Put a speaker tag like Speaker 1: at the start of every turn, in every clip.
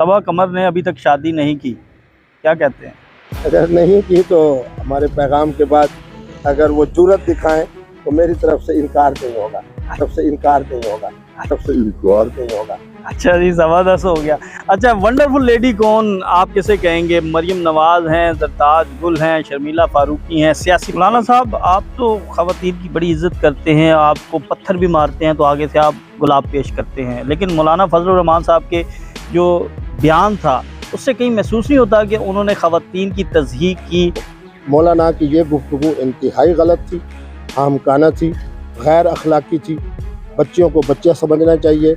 Speaker 1: सबा कमर ने अभी तक शादी नहीं की, क्या कहते हैं?
Speaker 2: अगर नहीं की तो हमारे पैगाम के बाद अगर वो जुर्रत दिखाएं तो मेरी तरफ से इनकार नहीं होगा, सबसे इनकार नहीं होगा, सबसे इनकार नहीं होगा।
Speaker 1: अच्छा जी, ज़बरदस्त हो गया। अच्छा, वंडरफुल लेडी कौन आप किसे कहेंगे? मरियम नवाज़ हैं, सरताज गुल हैं, शर्मिला फारूकी हैं, सियासी मौलाना साहब आप तो ख़वातीन की बड़ी इज्जत करते हैं, आपको पत्थर भी मारते हैं तो आगे से आप गुलाब पेश करते हैं, लेकिन मौलाना फजलुर रहमान साहब के जो बयान था उससे कहीं महसूस नहीं होता कि उन्होंने ख़वातीन की तज़हीक की?
Speaker 2: मौलाना की ये गुफ्तगू इंतहाई गलत थी, आमकाना थी, गैर अखलाकी थी। बच्चियों को बच्चा समझना चाहिए।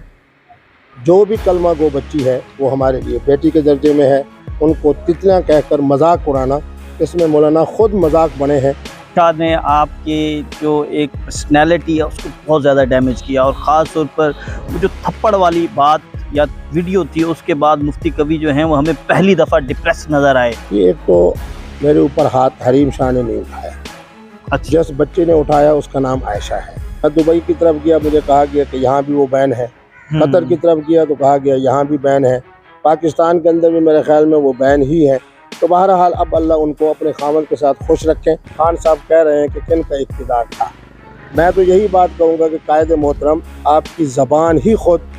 Speaker 2: जो भी कलमा गो बच्ची है वो हमारे लिए बेटी के दर्जे में है। उनको तितलियाँ कहकर मजाक उड़ाना, इसमें मौलाना ख़ुद मजाक बने हैं।
Speaker 1: शाद ने आपकी जो एक पर्सनैलिटी है उसको बहुत ज़्यादा डैमेज किया, और ख़ास तौर पर वो जो थप्पड़ वाली बात या वीडियो थी उसके बाद मुफ्ती कवी जो हैं वो हमें पहली दफ़ा डिप्रेस नज़र आए।
Speaker 2: ये एक तो मेरे ऊपर हाथ हरीम शाह ने नहीं उठाया,
Speaker 1: अच्छा,
Speaker 2: जिस बच्चे ने उठाया उसका नाम आयशा है। मैं दुबई की तरफ गया, मुझे कहा गया कि यहाँ भी वो बैन है। कतर की तरफ गया तो कहा गया यहाँ भी बैन है। पाकिस्तान के अंदर भी मेरे ख्याल में वो बैन ही है। तो बहरहाल अब अल्लाह उनको अपने खामन के साथ खुश रखें। खान साहब कह रहे हैं कि किन का इक़्तिदार था। मैं तो यही बात कहूँगा कि कायदे मोहतरम आपकी ज़बान ही खुद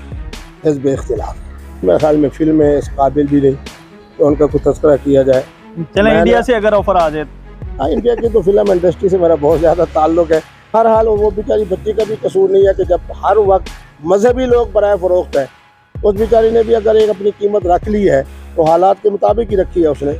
Speaker 2: हिज़्ब इख्तिलाफ है। मेरे ख्याल में फिल्म है इस काबिल भी नहीं तो उनका कुछ तज़किरा किया जाए।
Speaker 1: चलें इंडिया से अगर ऑफ़र आ जाए।
Speaker 2: हाँ, इंडिया की तो फिल्म इंडस्ट्री से मेरा बहुत ज़्यादा ताल्लुक़ है। हर हाल वो बेचारी बच्ची का भी कसूर नहीं है कि जब हर वक्त मजहबी लोग बराए फ़रोख्त है, उस बेचारी ने भी अगर एक अपनी कीमत रख ली है तो हालात के मुताबिक ही रखी है उसने।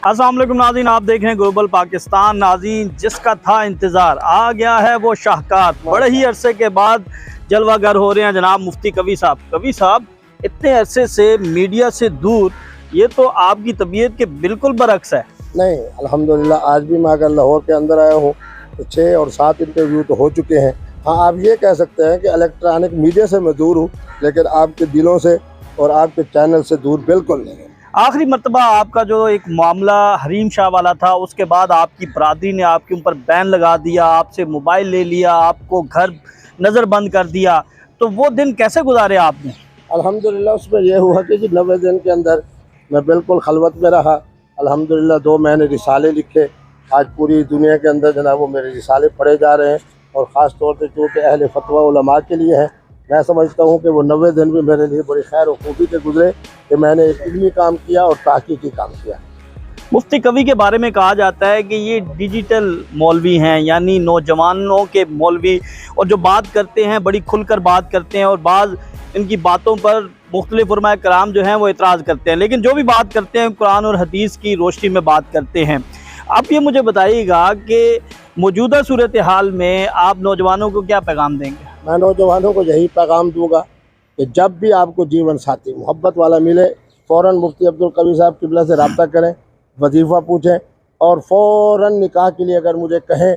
Speaker 1: अस्सलाम वालेकुम नाज़रीन, आप देख रहे हैं ग्लोबल पाकिस्तान। नाज़रीन, जिसका था इंतज़ार आ गया है वो शाहकार। बड़े ही अरसे के बाद जलवागर हो रहे हैं जनाब मुफ्ती कवी साहब। कवी साहब, इतने अरसे से मीडिया से दूर, ये तो आपकी तबीयत के बिल्कुल बरक्स है।
Speaker 2: नहीं, अल्हम्दुलिल्लाह आज भी मैं अगर लाहौर के अंदर आया हूँ तो 6 और 7 इंटरव्यू तो हो चुके हैं। हाँ, आप ये कह सकते हैं कि इलेक्ट्रॉनिक मीडिया से मैं दूर हूँ, लेकिन आपके दिलों से और आपके चैनल से दूर बिल्कुल नहीं है।
Speaker 1: आखिरी मर्तबा आपका जो एक मामला हरीम शाह वाला था, उसके बाद आपकी बरादरी ने आपके ऊपर बैन लगा दिया, आपसे मोबाइल ले लिया, आपको घर नज़र बंद कर दिया, तो वो दिन कैसे गुजारे आपने?
Speaker 2: अल्हम्दुलिल्लाह उसमें यह हुआ कि 90 दिन के अंदर मैं बिल्कुल खलवत में रहा। अल्हम्दुलिल्लाह 2 महीने रिसाले लिखे। आज पूरी दुनिया के अंदर जनाब वो मेरे रिसाले पढ़े जा रहे हैं, और ख़ास तौर से चूँकि अहले फतवा उलमा के लिए हैं। मैं समझता हूँ कि वो 90 दिन भी मेरे लिए बड़ी खैर और खूबी के गुजरे कि मैंने एक इल्मी काम किया और तहकीकी काम किया।
Speaker 1: मुफ्ती कवी के बारे में कहा जाता है कि ये डिजिटल मौलवी हैं, यानी नौजवानों के मौलवी, और जो बात करते हैं बड़ी खुलकर बात करते हैं, और बाज़ इनकी बातों पर मुख्तलिफ उलमाए कराम जो हैं वो इतराज़ करते हैं, लेकिन जो भी बात करते हैं कुरान और हदीस की रोशनी में बात करते हैं। आप ये मुझे बताइएगा कि मौजूदा सूरत हाल में आप नौजवानों को क्या पैगाम देंगे?
Speaker 2: मैं नौजवानों को यही पैगाम दूंगा कि जब भी आपको जीवन साथी मोहब्बत वाला मिले, फ़ौरन मुफ्ती अब्दुल कवी साहब क़िबला से रब्ता करें, वजीफ़ा पूछें, और फ़ौरन निकाह के लिए अगर मुझे कहें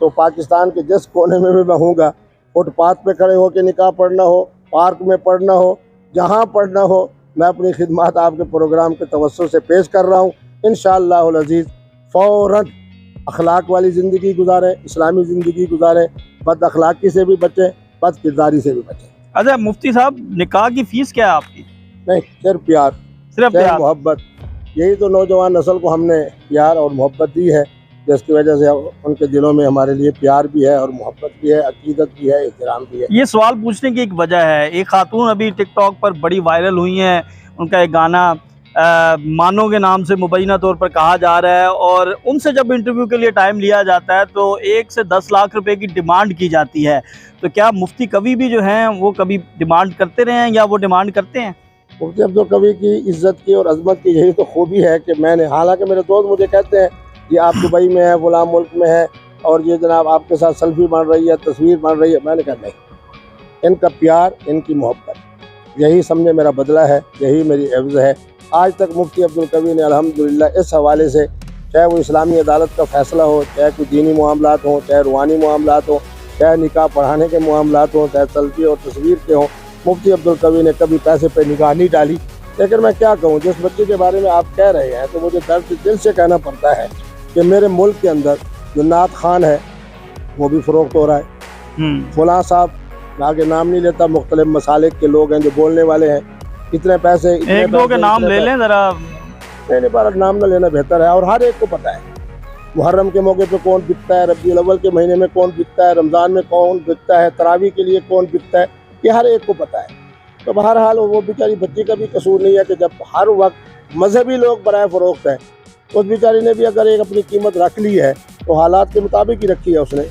Speaker 2: तो पाकिस्तान के जिस कोने में भी मैं हूँगा, फुटपाथ पे खड़े होकर निकाह पढ़ना हो, पार्क में पढ़ना हो, जहाँ पढ़ना हो, मैं अपनी खिदमत आपके प्रोग्राम के तवज्जो से पेश कर रहा हूँ। इंशाअल्लाहुल अज़ीज़ फ़ौरन अखलाक वाली ज़िंदगी गुजारें, इस्लामी ज़िंदगी गुजारें, बद अखलाकी से भी बचें, बद किरदारी से भी बचें।
Speaker 1: अच्छा मुफ्ती साहब, निकाह की फ़ीस क्या है आपकी?
Speaker 2: नहीं, सिर्फ प्यार,
Speaker 1: सिर्फ
Speaker 2: सिर्फ
Speaker 1: प्यार?
Speaker 2: मोहब्बत। यही तो नौजवान नस्ल को हमने प्यार और मोहब्बत दी है, जिसकी वजह से उनके दिलों में हमारे लिए प्यार भी है और मोहब्बत भी है, अकीदत भी है, एहतराम भी है।
Speaker 1: ये सवाल पूछने की एक वजह है, एक खातून अभी टिकटॉक पर बड़ी वायरल हुई हैं, उनका एक गाना मानो के नाम से मुबैना तौर पर कहा जा रहा है, और उनसे जब इंटरव्यू के लिए टाइम लिया जाता है तो 1 से 10 लाख रुपए की डिमांड की जाती है। तो क्या मुफ्ती कवी भी जो हैं वो कभी डिमांड करते रहे हैं या वो डिमांड करते हैं?
Speaker 2: मुफ्ती अब्दुल कवी की इज़्ज़त की और अज़मत की यही तो खूबी है कि मैंने, हालांकि मेरे दोस्त मुझे कहते हैं कि आप दुबई में हैं, फ़लाँ मुल्क में है, और ये जनाब आपके साथ सेल्फी बन रही है, तस्वीर बन रही है। मैंने कहा नहीं, इनका प्यार, इनकी मोहब्बत, यही समझे मेरा बदला है, यही मेरी एवज़ है। आज तक मुफ्ती अब्दुल कवी ने अल्हम्दुलिल्लाह इस हवाले से, चाहे वो इस्लामी अदालत का फ़ैसला हो, चाहे कोई दीनी मामलात हों, चाहे रूहानी मामलात हों, चाहे निकाह पढ़ाने के मामलात हों, चाहे सेल्फी और तस्वीर के हों, मुफ्ती अब्दुल कवी ने कभी पैसे पे निगाह नहीं डाली। लेकिन मैं क्या कहूँ, जिस बच्चे के बारे में आप कह रहे हैं तो मुझे दर्द दिल से कहना पड़ता है कि मेरे मुल्क के अंदर जो नात खान है वो भी फ़रोख्त हो रहा है। फलां साहब मैं आगे नाम नहीं लेता, मुख्तलिफ मसालिक के लोग हैं जो बोलने वाले हैं, इतने पैसे, इतने
Speaker 1: एक दो के नाम ले लें ज़रा।
Speaker 2: नहीं पर नाम न लेना बेहतर है। और हर एक को पता है मुहर्रम के मौके पे कौन बिकता है, रबीउल अव्वल के महीने में कौन बिकता है, रमज़ान में कौन बिकता है, तरावी के लिए कौन बिकता है, ये हर एक को पता है। तो बहरहाल वो बेचारी बच्ची का भी कसूर नहीं है कि जब हर वक्त मजहबी लोग बराए फ़रोख्त हैं, उस बेचारी ने भी अगर एक अपनी कीमत रख ली है तो हालात के मुताबिक ही रखी है उसने।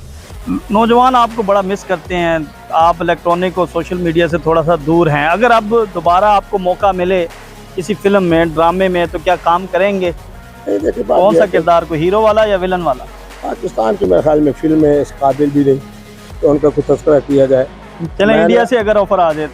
Speaker 1: नौजवान आपको बड़ा मिस करते हैं, आप इलेक्ट्रॉनिक और सोशल मीडिया से थोड़ा सा दूर हैं। अगर अब दोबारा आपको मौका मिले किसी फिल्म में, ड्रामे में, तो क्या काम करेंगे?
Speaker 2: देखिए
Speaker 1: कौन सा किरदार, को हीरो वाला या विलन वाला?
Speaker 2: पाकिस्तान की मेरे ख्याल में फिल्म है इस काबिल भी नहीं तो उनका कुछ तस्करा किया जाए।
Speaker 1: चलें इंडिया से अगर ऑफर आ जाए।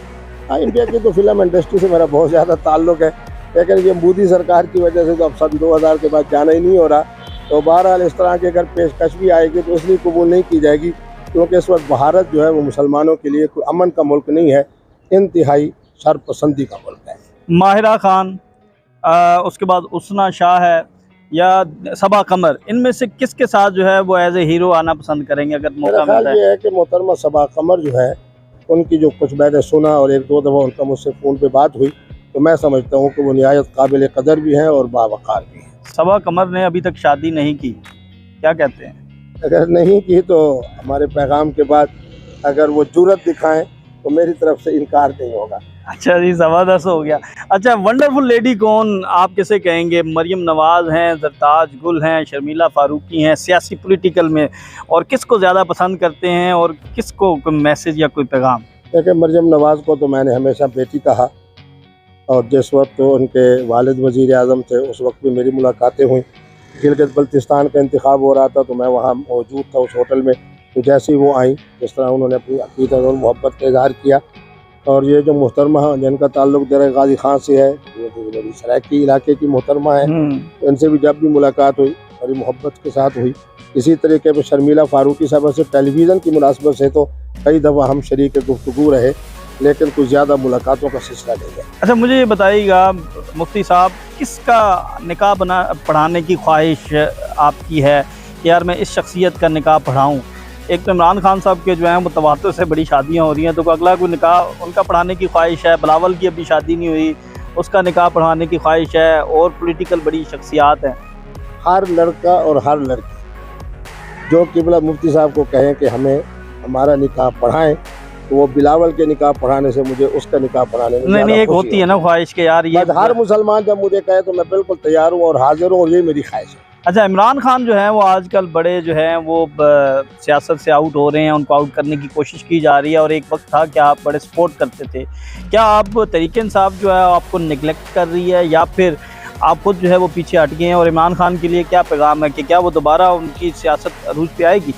Speaker 2: हाँ, इंडिया की तो फिल्म इंडस्ट्री से मेरा बहुत ज़्यादा ताल्लुक़ है, लेकिन ये मोदी सरकार की वजह से तो अब सन 2000 के बाद जाना ही नहीं हो रहा। तो बहरहाल इस तरह की अगर पेशकश भी आएगी तो इसलिए कबूल नहीं की जाएगी, क्योंकि इस वक्त भारत जो है वो मुसलमानों के लिए कोई अमन का मुल्क नहीं है, इंतहाई शरपसंदी का मुल्क है।
Speaker 1: माहिरा खान, उसके बाद उसना शाह है या सबा कमर, इनमें से किसके साथ जो है वो एज ए हीरो आना पसंद करेंगे अगर मौका
Speaker 2: मेरा ख्याल
Speaker 1: मिलता है?
Speaker 2: ये है कि मोहतरमा सबा कमर जो है उनकी जो कुछ मैंने सुना और एक दो दफ़ा उनका मुझसे फ़ोन पे बात हुई तो मैं समझता हूँ कि वो निहायत काबिल कदर भी हैं और बावकार भी हैं।
Speaker 1: सबा कमर ने अभी तक शादी नहीं की, क्या कहते हैं?
Speaker 2: अगर नहीं की तो हमारे पैगाम के बाद अगर वो जुर्रत दिखाएं तो मेरी तरफ से इनकार नहीं होगा।
Speaker 1: अच्छा जी, ज़बरदस्त हो गया। अच्छा, वंडरफुल लेडी कौन आप किसे कहेंगे? मरियम नवाज़ हैं, ज़रताज गुल हैं, शर्मिला फारूकी हैं, सियासी पॉलिटिकल में, और किसको ज़्यादा पसंद करते हैं और किसको कोई मैसेज या कोई पैगाम?
Speaker 2: देखिए, मरियम नवाज़ को तो मैंने हमेशा बेटी कहा और जिस वक्त तो उनके वालिद वज़ीर आज़म थे उस वक्त भी मेरी मुलाकातें हुई। गिलगित बल्तिस्तान का इंतखाब हो रहा था तो मैं वहाँ मौजूद था उस होटल में, तो जैसे ही वो आई जिस तरह उन्होंने अपनी अक़ीदत और मोहब्बत का इज़हार किया। और ये जो मोहतरमा जिनका ताल्लुक़ दर गाज़ी खान से है, ये मेरी सराइकी इलाके की मोहतरमा है, तो इनसे भी जब भी मुलाकात हुई बड़ी मोहब्बत के साथ हुई। इसी तरीके पर शर्मिला फारूकी साहब से टेलीविज़न की मुनासबत से तो कई दफ़ा हम शरीक गुफ्तगू रहे, लेकिन कुछ ज़्यादा मुलाकातों का सिलसिला नहीं है।
Speaker 1: अच्छा, मुझे ये बताइएगा मुफ्ती साहब, किसका निकाह पढ़ाने की ख्वाहिश आपकी है कि यार मैं इस शख्सियत का निकाह पढ़ाऊँ? एक तो इमरान खान साहब के जो हैं वो तवातुर से बड़ी शादियां हो रही हैं, तो अगला कोई निकाह उनका पढ़ाने की ख्वाहिश है। बिलावल की अभी शादी नहीं हुई, उसका निकाह पढ़ाने की ख्वाहिश है, और पॉलिटिकल बड़ी शख्सियात हैं।
Speaker 2: हर लड़का और हर लड़की जो किबला मुफ्ती साहब को कहें कि हमें हमारा निकाह पढ़ाएं, तो वो बिलावल के निकाह पढ़ाने से मुझे उसका निकाह पढ़ाने में
Speaker 1: नहीं, एक होती है ना ख्वाहिश के यार ये
Speaker 2: हर मुसलमान जब मुझे कहे तो मैं बिल्कुल तैयार हूँ और हाजिर हूँ, और यही मेरी ख्वाहिश है।
Speaker 1: अच्छा, इमरान खान जो है वो आजकल बड़े जो हैं वो सियासत से आउट हो रहे हैं, उनको आउट करने की कोशिश की जा रही है, और एक वक्त था कि आप बड़े सपोर्ट करते थे। क्या आप तहरीक इंसाफ जो है आपको निगलेक्ट कर रही है, या फिर आप खुद जो है वो पीछे हट गए हैं? और इमरान खान के लिए क्या पैगाम है कि क्या वो दोबारा उनकी सियासत अरूज पे आएगी?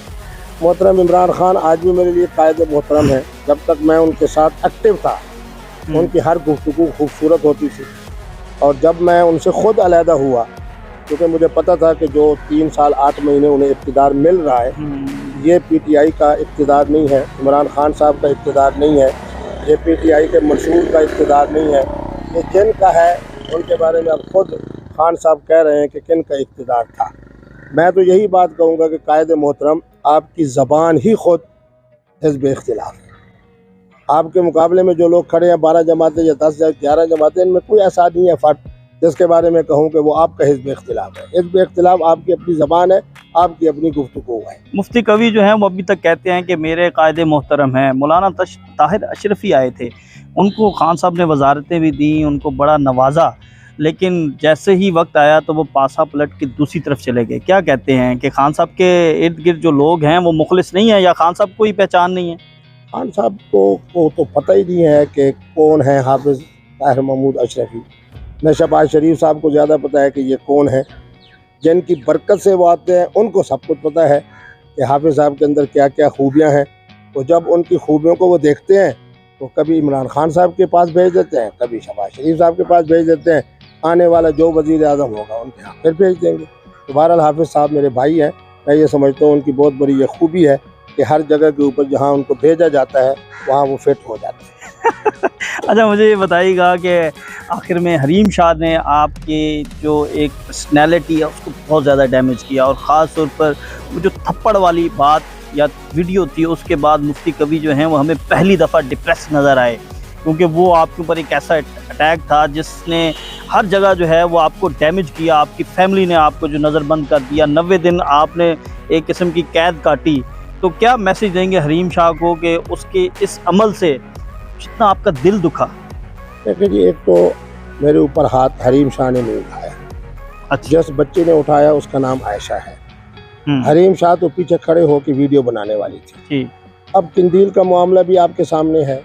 Speaker 2: मोहतरम इमरान खान आज भी मेरे लिए कायद मोहतरम है। जब तक मैं उनके साथ एक्टिव था उनकी हर गुफ्तगू खूबसूरत होती थी, और जब मैं उनसे ख़ुद अलहदा हुआ, क्योंकि मुझे पता था कि जो 3 साल 8 महीने उन्हें इक़्तिदार मिल रहा है ये PTI का इक़्तिदार नहीं है, इमरान खान साहब का इक़्तिदार नहीं है, ये PTI के मंशूर का इक़्तिदार नहीं है, ये किन का है उनके बारे में अब खुद खान साहब कह रहे हैं कि किन का इक़्तिदार था। मैं तो यही बात कहूँगा कि कायद मोहतरम आपकी ज़बान ही खुद हिज़्ब इख्तिलाफ है। आपके मुकाबले में जो लोग खड़े हैं 12 जमातें या 10 या 11 जमातें, इनमें कोई ऐसा नहीं है फ़र्क जिसके बारे में कहूँ कि वो आपका हिज़्ब इख्तिलाफ है। हिज़्ब इख्तिलाफ आपकी अपनी ज़बान है, आपकी अपनी गुफ्तगू है।
Speaker 1: मुफ्ती कवि जो हैं वो अभी तक कहते हैं कि मेरे कायदे मोहतरम हैं। मौलाना ताहिर अशरफी आए थे, उनको खान साहब ने वजारतें भी दी, उनको बड़ा नवाजा, लेकिन जैसे ही वक्त आया तो वो पासा पलट के दूसरी तरफ चले गए। क्या कहते हैं कि खान साहब के इर्द गिर्द जो लोग हैं वो मुखलिस नहीं है, या खान साहब को ही पहचान नहीं है?
Speaker 2: खान साहब को तो पता ही नहीं है कि कौन है हाफिज़ ताहिर महमूद अशरफी। न शहबाज शरीफ साहब को ज़्यादा पता है कि ये कौन है। जिनकी बरकत से वो आते हैं उनको सब कुछ पता है कि हाफिज़ साहब के अंदर क्या क्या खूबियाँ हैं। तो जब उनकी खूबियों को वो देखते हैं तो कभी इमरान खान साहब के पास भेज देते हैं, कभी शहबाज शरीफ साहब के पास भेज देते हैं, आने वाला जो वज़ीर आज़म होगा उनके यहाँ फिर भेज देंगे। तो बहरहाल हाफिज़ साहब मेरे भाई हैं, मैं ये समझता हूँ उनकी बहुत बड़ी ये खूबी है कि हर जगह के ऊपर जहाँ उनको भेजा जाता है वहाँ वो फिट हो जाते हैं।
Speaker 1: अच्छा, मुझे ये बताइएगा कि आखिर में हरीम शाह ने आपकी जो एक पर्सनैलिटी है उसको बहुत ज़्यादा डैमेज किया, और ख़ास तौर पर वो जो थप्पड़ वाली बात या वीडियो थी उसके बाद मुफ्ती कवी जो हैं वो हमें पहली दफ़ा डिप्रेस नज़र आए, क्योंकि वो आपके ऊपर एक ऐसा अटैक था जिसने हर जगह जो है वो आपको डैमेज किया, आपकी फैमिली ने आपको जो नज़रबंद कर दिया, 90 दिन आपने एक किस्म की कैद काटी। तो क्या मैसेज देंगे हरीम शाह को कि उसके इस अमल से जितना आपका दिल दुखा?
Speaker 2: देखिए जी, एक तो मेरे ऊपर हाथ हरीम शाह ने नहीं उठाया,
Speaker 1: अच्छा,
Speaker 2: जिस बच्चे ने उठाया उसका नाम आयशा है। हरीम शाह तो पीछे खड़े होकर वीडियो बनाने वाली थी। अब किंदील का मामला भी आपके सामने है,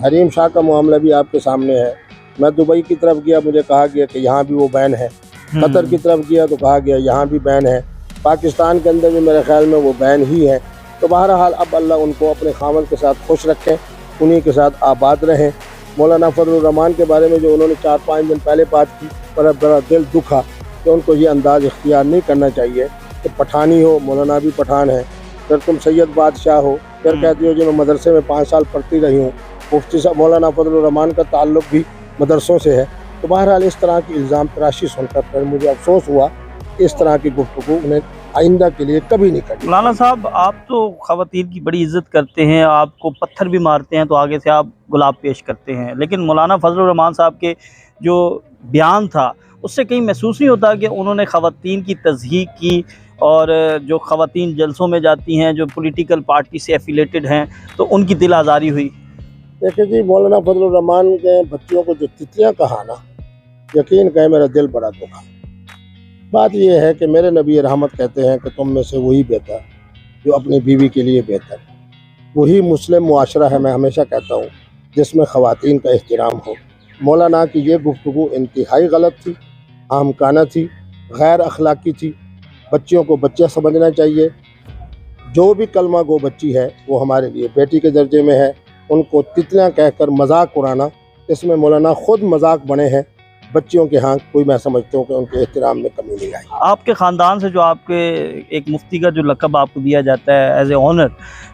Speaker 2: हरीम शाह का मामला भी आपके सामने है। मैं दुबई की तरफ गया, मुझे कहा गया कि यहाँ भी वो बैन है। कतर की तरफ गया तो कहा गया यहाँ भी बैन है। पाकिस्तान के अंदर भी मेरे ख्याल में वो बैन ही है। तो बहरहाल अब अल्लाह उनको अपने खामन के साथ खुश रखें, उन्हीं के साथ आबाद रहें। मौलाना फजलुर रहमान के बारे में जो उन्होंने 4-5 दिन पहले बात की, पर बड़ा दिल दुखा कि उनको ये अंदाज़ इख्तियार नहीं करना चाहिए कि पठानी हो, मौलाना भी पठान है, फिर तुम सैयद बादशाह हो, फिर कहती हो जी मैं मदरसे में 5 साल पढ़ती रही हूँ। मुफ्ती साहब मौलाना फजलुर रहमान का ताल्लुक़ भी मदरसों से है। तो बहरहाल इस तरह की इल्ज़ाम तराशी सुनकर फिर मुझे अफसोस हुआ, इस तरह की गुफ्तगू उन्हें आइंदा के लिए कभी नहीं करनी।
Speaker 1: मौलाना साहब, आप तो ख़वातीन की बड़ी इज़्ज़त करते हैं, आपको पत्थर भी मारते हैं तो आगे से आप गुलाब पेश करते हैं, लेकिन मौलाना फजलुर रहमान साहब के जो बयान था उससे कहीं महसूस नहीं होता कि उन्होंने ख़वातीन की तज़हीक की, और जो ख़वातीन जलसों में जाती हैं, जो पॉलिटिकल पार्टी से एफिलेटेड हैं, तो उनकी दिल आज़ारी हुई?
Speaker 2: देखिए जी, मौलाना फजलुर रहमान के बच्चियों को जो तितलियाँ कहा ना, यकीन कहें मेरा दिल बड़ा दुखा। बात यह है कि मेरे नबी रहमत कहते हैं कि तुम में से वही बेहतर जो अपनी बीवी के लिए बेहतर, वही मुस्लिम मुआशरा है, मैं हमेशा कहता हूँ, जिसमें ख़वातीन का एहतराम हो। मौलाना की ये गुफ्तगू इंतहाई गलत थी, आमकाना थी, गैर अखलाकी थी। बच्चियों को बच्चा समझना चाहिए। जो भी कलमा गो बच्ची है वो हमारे लिए बेटी के दर्जे में है। उनको तितलियाँ कहकर मजाक उड़ाना, इसमें मौलाना ख़ुद मजाक बने हैं। बच्चियों के यहाँ कोई, मैं समझता हूँ कि उनके एहतराम में कमी नहीं आई।
Speaker 1: आपके ख़ानदान से जो आपके एक मुफ्ती का जो लक़ब आपको दिया जाता है एज ए ऑनर,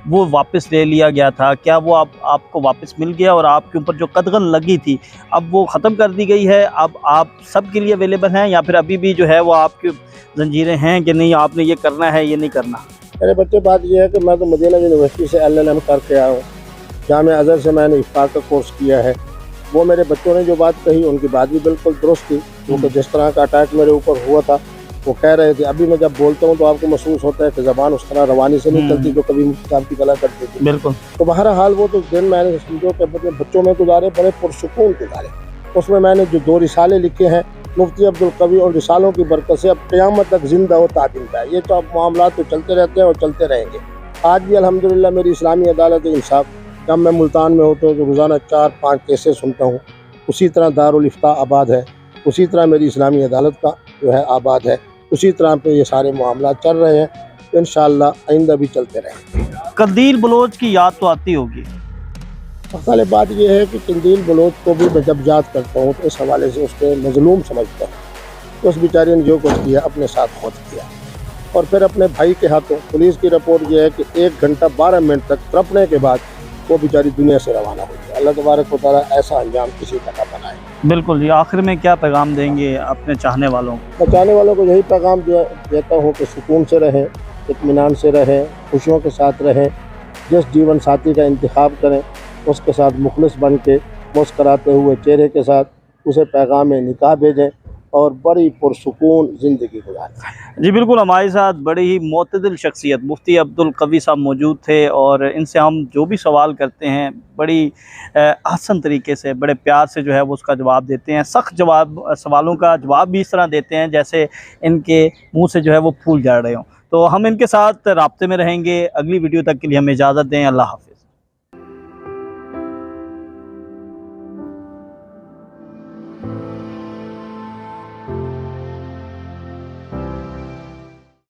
Speaker 1: वो वापस ले लिया गया था, क्या वो आपको वापस मिल गया? और आपके ऊपर जो कदगन लगी थी अब वो ख़त्म कर दी गई है, अब आप सब के लिए अवेलेबल हैं, या फिर अभी भी जो है वो आपकी जंजीरें हैं कि नहीं आपने ये करना है, ये नहीं करना?
Speaker 2: मेरे बच्चे, बात यह है कि मैं तो मदीना यूनिवर्सिटी से LLM करके आया हूँ, जामिया अज़हर से मैंने इफ्तार का कोर्स किया है। वो मेरे बच्चों ने जो बात कही उनकी बात भी बिल्कुल दुरुस्त थी, क्योंकि जिस तरह का अटैक मेरे ऊपर हुआ था वो कह रहे थे। अभी मैं जब बोलता हूँ तो आपको महसूस होता है कि ज़बान उस तरह रवानी से नहीं चलती जो कभी मुफ्ती साहब की गला करते थे।
Speaker 1: बिल्कुल।
Speaker 2: तो बहरहाल वो तो दिन मैंने समझो कि अपने बच्चों में गुजारे, बड़े पुरसुकून गुजारे। उसमें मैंने जो 2 रिसाले लिखे हैं मुफ्ती अब्दुल कवी, और रिसालों की बरकत से अब क़यामत तक जिंदा हो ताबिन का। ये तो अब मामला तो चलते रहते हैं और चलते रहेंगे। आज भी अल्हम्दुलिल्लाह मेरी इस्लामी अदालत इंसाफ, जब मैं मुल्तान में होता हूँ तो रोज़ाना 4-5 केसेस सुनता हूँ। उसी तरह दारुल इफ्ता आबाद है, उसी तरह मेरी इस्लामी अदालत का जो है आबाद है, उसी तरह पे ये सारे मामला चल रहे हैं। इंशाअल्लाह आइंदा भी चलते रहेंगे।
Speaker 1: कंदील बलोच की याद तो आती होगी?
Speaker 2: असल बात यह है कि कंदील बलोच को भी मैं जब याद करता हूँ तो इस हवाले से उसको मजलूम समझता हूँ। उस बेचारे ने जो कुछ किया अपने साथ खुद किया, और फिर अपने भाई के हाथों। पुलिस की रिपोर्ट यह है कि 1 घंटा 12 मिनट तक तड़पने के बाद वो बेचारी दुनिया से रवाना हो गई। अल्लाह तबारक व तआला ऐसा अंजाम किसी का न बनाए।
Speaker 1: बिल्कुल जी। आखिर में क्या पैगाम देंगे अपने चाहने वालों को?
Speaker 2: मैं चाहने वालों को यही पैगाम देता हूँ कि सुकून से रहें, इत्मीनान से रहें, खुशियों के साथ रहें। जिस जीवन साथी का इंतखाब करें उसके साथ मुखलिस बन के मुस्कराते हुए चेहरे के साथ उसे पैगाम निकाह भेजें और बड़ी पुरसुकून ज़िंदगी गुजारें।
Speaker 1: जी बिल्कुल, हमारे साथ बड़ी ही मोतदिल शख्सियत मुफ्ती अब्दुल कवी साहब मौजूद थे, और इनसे हम जो भी सवाल करते हैं बड़ी आसान तरीके से, बड़े प्यार से जो है वो उसका जवाब देते हैं। सख्त सवालों का जवाब भी इस तरह देते हैं जैसे इनके मुँह से जो है वो फूल झड़ रहे हों। तो हम इनके साथ राब्ते में रहेंगे। अगली वीडियो तक के लिए हमें इजाज़त दें। अल्लाह हाफ़िज़।